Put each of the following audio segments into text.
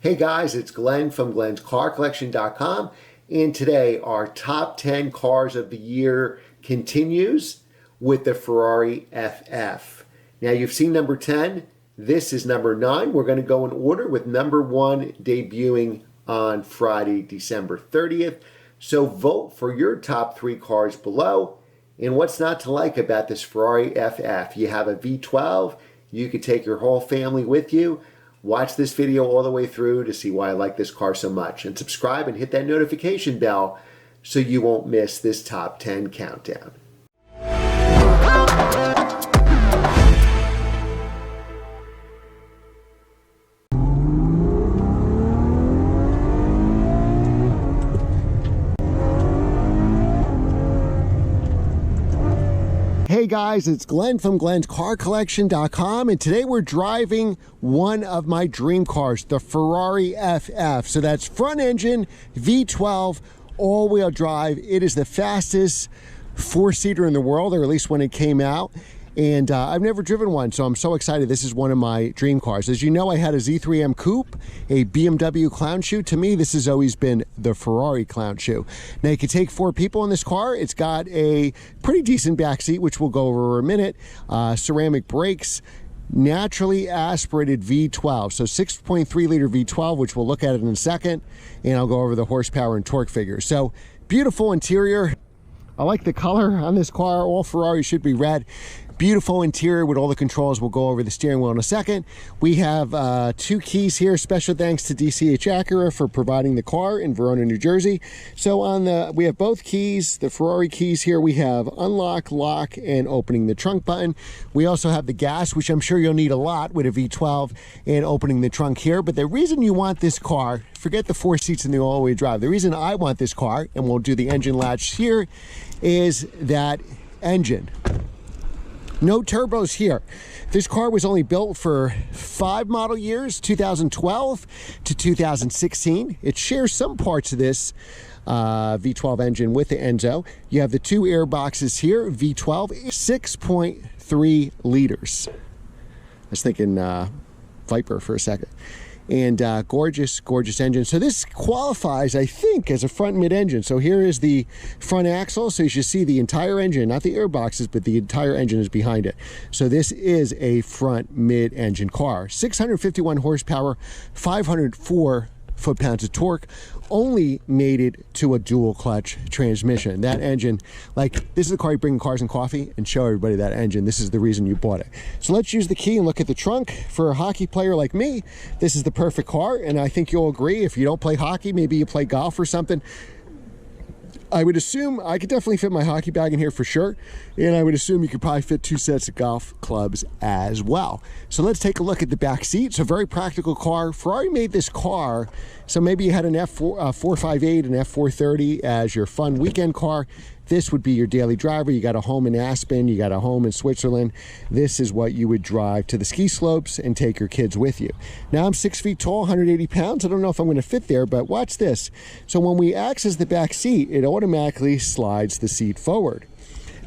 Hey guys, it's Glenn from glenscarcollection.com, and today our top 10 cars of the year continues with the Ferrari FF. Now you've seen number 10, this is number 9. We're going to go in order with number 1 debuting on Friday, December 30th. So vote for your top 3 cars below. And what's not to like about this Ferrari FF? You have a V12, you could take your whole family with you. Watch this video all the way through to see why I like this car so much. And subscribe and hit that notification bell so you won't miss this top 10 countdown. Hey guys, it's Glenn from glenscarcollection.com, and today we're driving one of my dream cars, the Ferrari FF. So that's front engine, V12, all-wheel drive. It is the fastest four-seater in the world, or at least when it came out. And I've never driven one, so I'm so excited. This is one of my dream cars. As you know, I had a Z3 M Coupe, a BMW clown shoe. To me, this has always been the Ferrari clown shoe. Now, you can take 4 people in this car. It's got a pretty decent back seat, which we'll go over in a minute. Ceramic brakes, naturally aspirated V12. So 6.3 liter V12, which we'll look at it in a second. And I'll go over the horsepower and torque figures. So beautiful interior. I like the color on this car. All Ferrari should be red. Beautiful interior with all the controls. We'll go over the steering wheel in a second. We have 2 keys here. Special thanks to DCH Acura for providing the car in Verona, New Jersey. So we have both keys, the Ferrari keys here. We have unlock, lock, and opening the trunk button. We also have the gas, which I'm sure you'll need a lot with a V12, and opening the trunk here. But the reason you want this car, forget the 4 seats in the all-wheel drive. The reason I want this car, and we'll do the engine latch here, is that engine. No turbos here. This car was only built for 5 model years, 2012 to 2016. It shares some parts of this V12 engine with the Enzo. You have the 2 air boxes here, V12, 6.3 liters. I was thinking Viper for a second. And gorgeous, gorgeous engine. So this qualifies, I think, as a front mid-engine. So here is the front axle. So you should see the entire engine, not the air boxes, but the entire engine is behind it. So this is a front mid-engine car. 651 horsepower, 504 foot-pounds of torque. Only made it to a dual clutch transmission. That engine, like, this is the car you bring in Cars and Coffee and show everybody that engine. This is the reason you bought it. So let's use the key and look at the trunk. For a hockey player like me, this is the perfect car, and I think you'll agree. If you don't play hockey, maybe you play golf or something, I would assume I could definitely fit my hockey bag in here for sure, and I would assume you could probably fit 2 sets of golf clubs as well. So let's take a look at the back seat. It's a very practical car. Ferrari made this car, so maybe you had an F458 and F430 as your fun weekend car. This would be your daily driver. You got a home in Aspen, you got a home in Switzerland. This is what you would drive to the ski slopes and take your kids with you. Now I'm 6 feet tall, 180 pounds. I don't know if I'm going to fit there, but watch this. So when we access the back seat, it automatically slides the seat forward.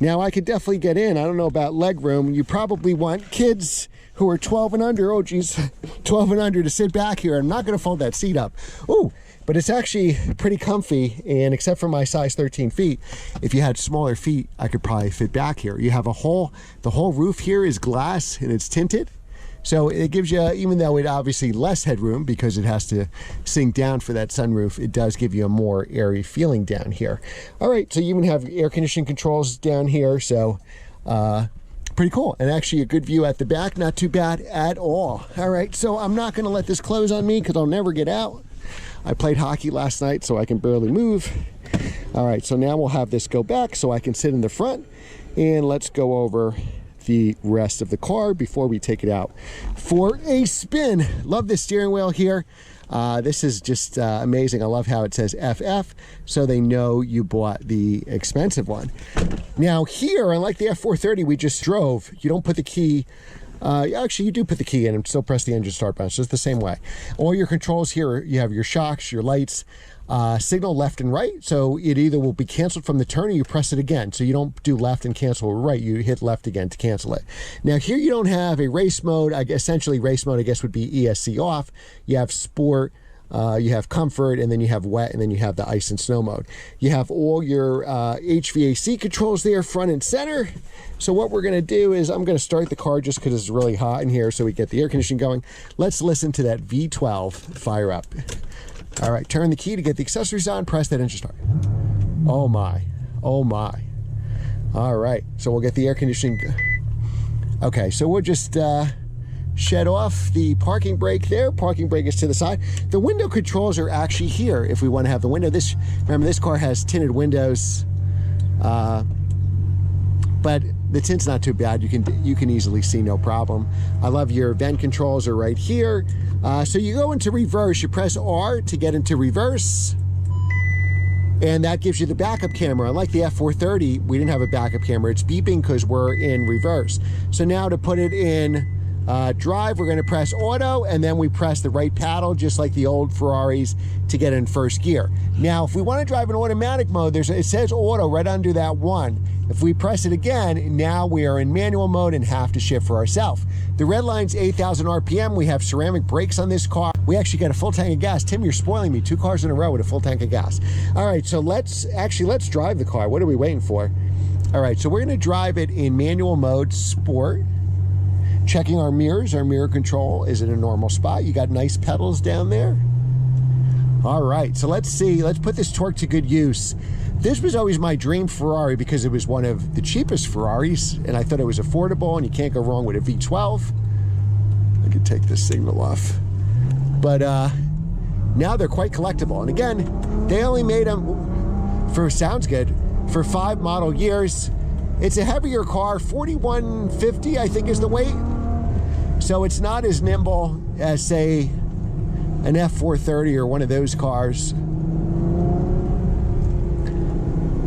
Now I could definitely get in. I don't know about leg room. You probably want kids who are 12 and under, 12 and under, to sit back here. I'm not going to fold that seat up. Ooh, but it's actually pretty comfy, and except for my size 13 feet, if you had smaller feet, I could probably fit back here. You have the whole roof here is glass, and it's tinted. So it gives you, even though it obviously less headroom because it has to sink down for that sunroof, it does give you a more airy feeling down here. All right, so you even have air conditioning controls down here, so pretty cool. And actually a good view at the back, not too bad at all. All right, so I'm not gonna let this close on me because I'll never get out. I played hockey last night, so I can barely move. All right, so now we'll have this go back so I can sit in the front, and let's go over the rest of the car before we take it out for a spin. Love this steering wheel here. This is just amazing. I love how it says FF, so they know you bought the expensive one. Now here, unlike the F430 we just drove, you don't put the key, actually you do put the key in and still press the engine start button. So it's the same way. All your controls here, you have your shocks, your lights, signal left and right, so it either will be canceled from the turn or you press it again. So you don't do left and cancel right, you hit left again to cancel it. Now here you don't have a race mode. Essentially race mode I guess would be ESC off. You have sport, You have comfort, and then you have wet, and then you have the ice and snow mode. You have all your HVAC controls there, front and center. So what we're going to do is I'm going to start the car just because it's really hot in here so we get the air conditioning going. Let's listen to that V12 fire up. All right, turn the key to get the accessories on, press that engine start. Oh my, oh my. All right, so we'll get the air conditioning. Okay, so we'll just shed off the parking brake there. Parking brake is to the side. The window controls are actually here if we want to have the window. Remember, this car has tinted windows, but the tint's not too bad. You can easily see, no problem. I love your vent controls are right here. So you go into reverse, you press R to get into reverse, and that gives you the backup camera. Unlike the F430, we didn't have a backup camera. It's beeping because we're in reverse. So now to put it in drive, we're going to press auto, and then we press the right paddle just like the old Ferraris to get in first gear. Now if we want to drive in automatic mode, it says auto right under that one. If we press it again, now we are in manual mode and have to shift for ourselves. The red line's 8,000 RPM. We have ceramic brakes on this car. We actually got a full tank of gas. Tim, you're spoiling me. 2 cars in a row with a full tank of gas. All right, so let's drive the car. What are we waiting for? All right, so we're going to drive it in manual mode, sport. Checking our mirrors. Our mirror control is in a normal spot. You got nice pedals down there. All right, so let's see. Let's put this torque to good use. This was always my dream Ferrari because it was one of the cheapest Ferraris, and I thought it was affordable, and you can't go wrong with a V12. I could take this signal off. But now they're quite collectible. And again, they only made them for, sounds good, for 5 model years. It's a heavier car, 4150 I think is the weight. So it's not as nimble as, say, an F430 or one of those cars.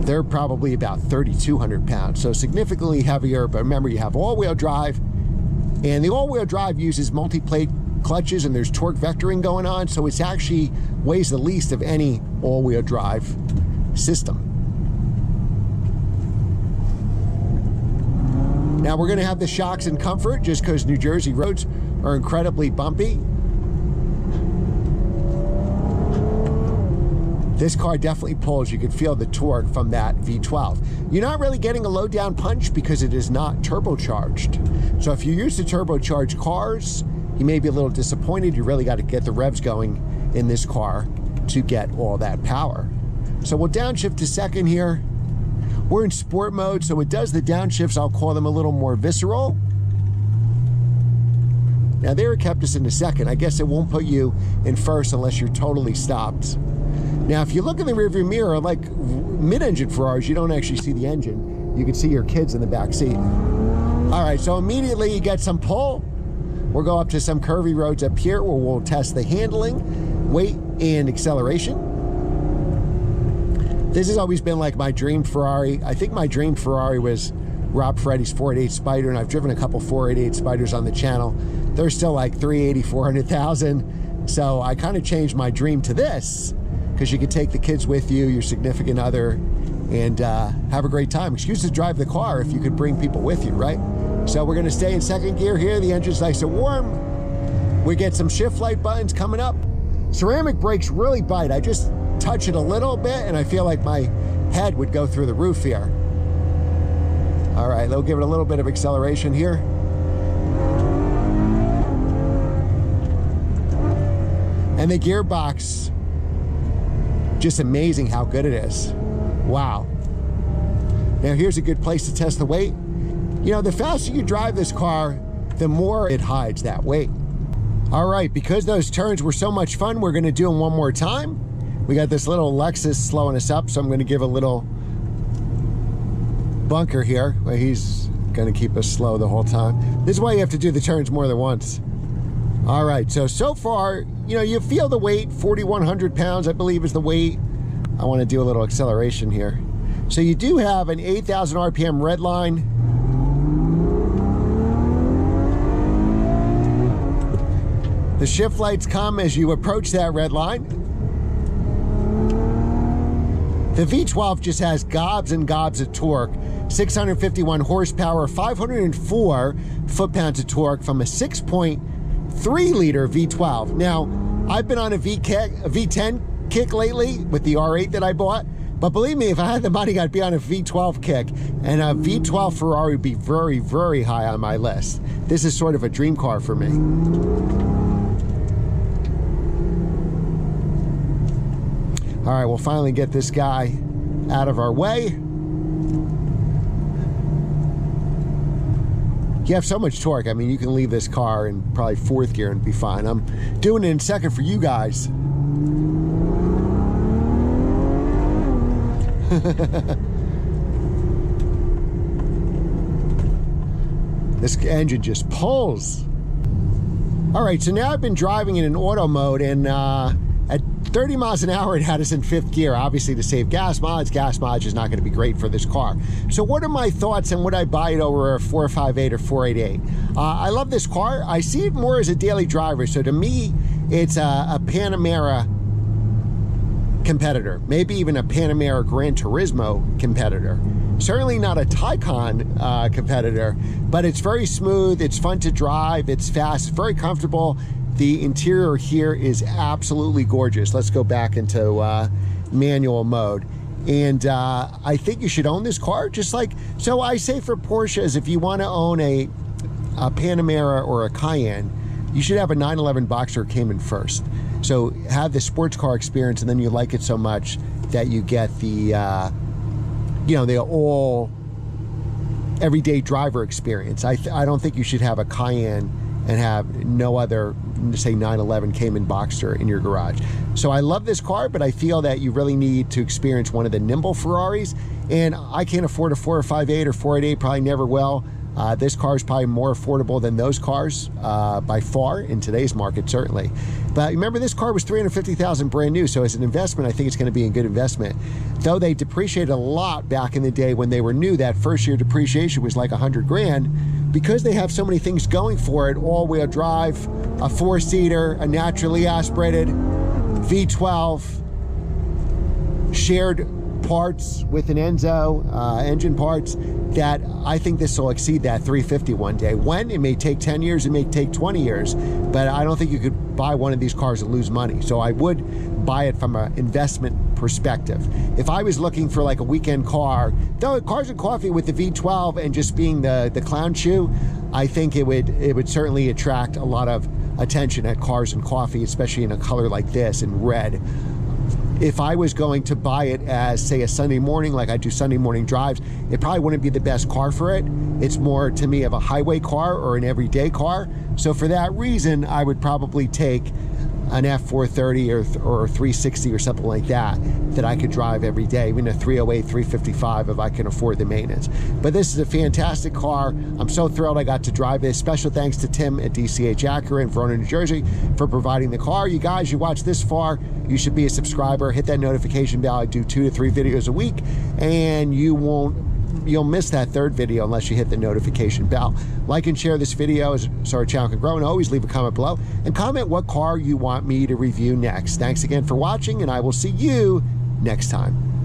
They're probably about 3,200 pounds, so significantly heavier. But remember, you have all-wheel drive, and the all-wheel drive uses multi-plate clutches, and there's torque vectoring going on, so it's actually weighs the least of any all-wheel drive system. Now we're going to have the shocks and comfort just because New Jersey roads are incredibly bumpy. This car definitely pulls. You can feel the torque from that V12. You're not really getting a low down punch because it is not turbocharged. So if you're used to turbocharged cars, you may be a little disappointed. You really got to get the revs going in this car to get all that power. So we'll downshift to second here. We're in sport mode, so it does the downshifts. I'll call them a little more visceral. Now there it kept us in the second. I guess it won't put you in first unless you're totally stopped. Now, if you look in the rearview mirror, like mid-engine Ferraris, you don't actually see the engine. You can see your kids in the back seat. All right, so immediately you get some pull. We'll go up to some curvy roads up here where we'll test the handling, weight, and acceleration. This has always been like my dream Ferrari. I think my dream Ferrari was Rob Freddy's 488 Spider, and I've driven a couple 488 Spiders on the channel. They're still like 380, 400,000. So I kind of changed my dream to this, because you could take the kids with you, your significant other, and have a great time. Excuse to drive the car if you could bring people with you, right? So we're gonna stay in second gear here. The engine's nice and warm. We get some shift light buttons coming up. Ceramic brakes really bite. I just touch it a little bit and I feel like my head would go through the roof here. All right, they'll give it a little bit of acceleration here. And the gearbox, just amazing how good it is. Wow. Now here's a good place to test the weight. You know, the faster you drive this car, the more it hides that weight. All right, because those turns were so much fun, we're gonna do them one more time. We got this little Lexus slowing us up, so I'm gonna give a little bunker here, where he's gonna keep us slow the whole time. This is why you have to do the turns more than once. All right, so far, you know, you feel the weight, 4,100 pounds, I believe is the weight. I want to do a little acceleration here. So you do have an 8,000 RPM red line. The shift lights come as you approach that red line. The V12 just has gobs and gobs of torque. 651 horsepower, 504 foot-pounds of torque from a 6.3 liter V12. Now, I've been on a V10 kick lately with the R8 that I bought. But believe me, if I had the money, I'd be on a V12 kick. And a V12 Ferrari would be very, very high on my list. This is sort of a dream car for me. All right, we'll finally get this guy out of our way. You have so much torque. I mean, you can leave this car in probably fourth gear and be fine. I'm doing it in second for you guys. This engine just pulls. All right, so now I've been driving in an auto mode, and at 30 miles an hour, it had us in fifth gear, obviously to save gas mileage. Gas mileage is not going to be great for this car. So what are my thoughts, and would I buy it over a 458 or 488? I love this car. I see it more as a daily driver. So to me, it's a Panamera competitor, maybe even a Panamera Gran Turismo competitor. Certainly not a Taycan competitor, but it's very smooth, it's fun to drive, it's fast, very comfortable. The interior here is absolutely gorgeous. Let's go back into manual mode. And I think you should own this car, just like, so I say for Porsches, if you want to own a Panamera or a Cayenne, you should have a 911 Boxster Cayman first. So have the sports car experience, and then you like it so much that you get the, you know, the all everyday driver experience. I don't think you should have a Cayenne and have no other, say, 911 Cayman Boxster in your garage. So I love this car, but I feel that you really need to experience one of the nimble Ferraris, and I can't afford a 458 or 488, probably never will. This car is probably more affordable than those cars by far in today's market, certainly. But remember, this car was $350,000 brand new, so as an investment, I think it's going to be a good investment. Though they depreciated a lot back in the day when they were new, that first year depreciation was like 100 grand. Because they have so many things going for it, all-wheel drive, a four-seater, a naturally aspirated V12, shared parts with an Enzo, engine parts, that I think this will exceed that 350 one day. When? It may take 10 years, it may take 20 years, but I don't think you could buy one of these cars and lose money. So I would buy it from an investment perspective. If I was looking for like a weekend car, though, Cars and Coffee with the V12 and just being the clown shoe, I think it would certainly attract a lot of attention at Cars and Coffee, especially in a color like this, in red. If I was going to buy it as, say, a Sunday morning, like I do Sunday morning drives, it probably wouldn't be the best car for it. It's more, to me, of a highway car or an everyday car. So for that reason, I would probably take an F430 or 360 or something like that I could drive every day, even a 308, 355 if I can afford the maintenance. But this is a fantastic car. I'm so thrilled I got to drive this. Special thanks to Tim at DCH Acura in Verona, New Jersey for providing the car. You guys, you watch this far, you should be a subscriber. Hit that notification bell. I do 2 to 3 videos a week, and you'll miss that third video unless you hit the notification bell. Like and share this video so our channel can grow, and always leave a comment below and comment what car you want me to review next. Thanks again for watching, and I will see you next time.